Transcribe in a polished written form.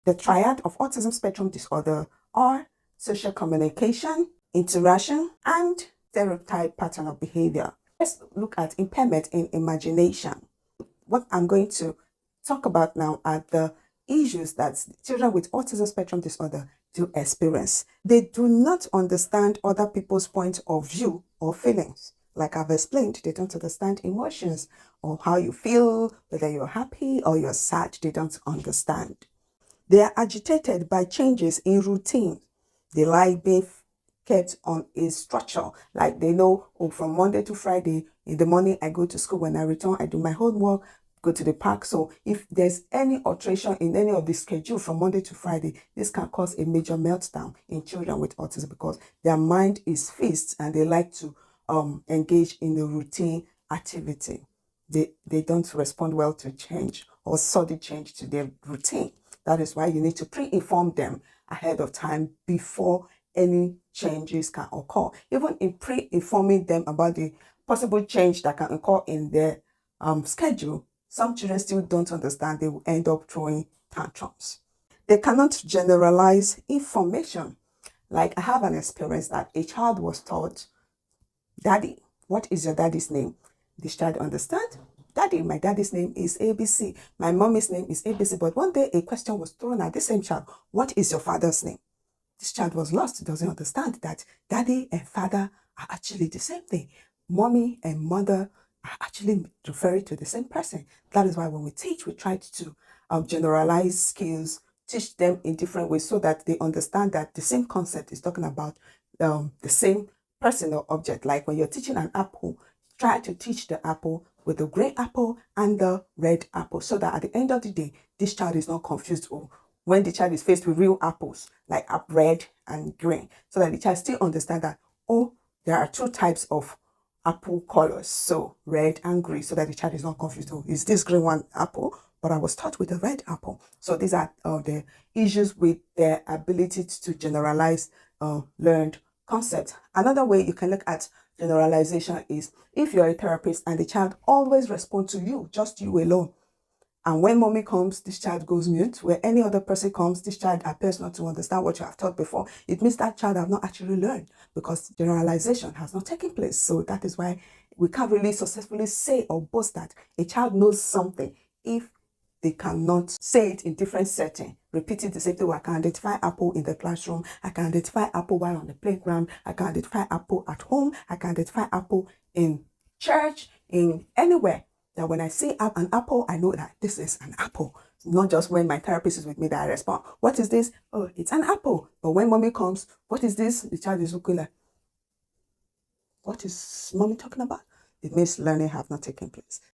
The triad of autism spectrum disorder are social communication, interaction, and stereotype pattern of behavior. Let's look at impairment in imagination. What I'm going to talk about now are the issues that children with autism spectrum disorder do experience. They do not understand other people's point of view or feelings. Like I've explained, they don't understand emotions or how you feel, whether you're happy or you're sad, they don't understand. They are agitated by changes in routine. They like being kept on a structure. Like they know, oh, from Monday to Friday, in the morning I go to school, when I return, I do my homework, go to the park. So if there's any alteration in any of the schedule from Monday to Friday, this can cause a major meltdown in children with autism because their mind is fixed and they like to engage in the routine activity. They don't respond well to change or sudden change to their routine. That is why you need to pre-inform them ahead of time before any changes can occur. Even in pre-informing them about the possible change that can occur in their schedule, some children still don't understand. They will end up throwing tantrums. They cannot generalize information. Like I have an experience that a child was taught, "Daddy, what is your daddy's name?" This child understand. "Daddy, my daddy's name is ABC. My mommy's name is ABC." But one day a question was thrown at the same child. "What is your father's name?" This child was lost. Doesn't understand that daddy and father are actually the same thing. Mommy and mother are actually referring to the same person. That is why when we teach, we try to generalize skills, teach them in different ways so that they understand that the same concept is talking about the same person or object. Like when you're teaching an apple, try to teach the apple with the gray apple and the red apple so that at the end of the day, this child is not confused when the child is faced with real apples, like red and green, so that the child still understand that, oh, there are two types of apple colors, so red and green, so that the child is not confused. Oh, is this green one apple? But I was taught with a red apple. So these are the issues with their ability to generalize learned concepts. Another way you can look at generalization is if you're a therapist and the child always responds to you, just you alone. And when mommy comes, this child goes mute. Where any other person comes, this child appears not to understand what you have taught before. It means that child have not actually learned because generalization has not taken place. So that is why we can't really successfully say or boast that a child knows something if they cannot say it in different settings. Repeating the same thing. I can identify apple in the classroom. I can identify apple while on the playground. I can identify apple at home. I can identify apple in church, in anywhere. That when I see an apple, I know that this is an apple. Not just when my therapist is with me that I respond, "What is this?" "Oh, it's an apple." But when mommy comes, "What is this?" The child is looking like, "What is mommy talking about?" It means learning have not taken place.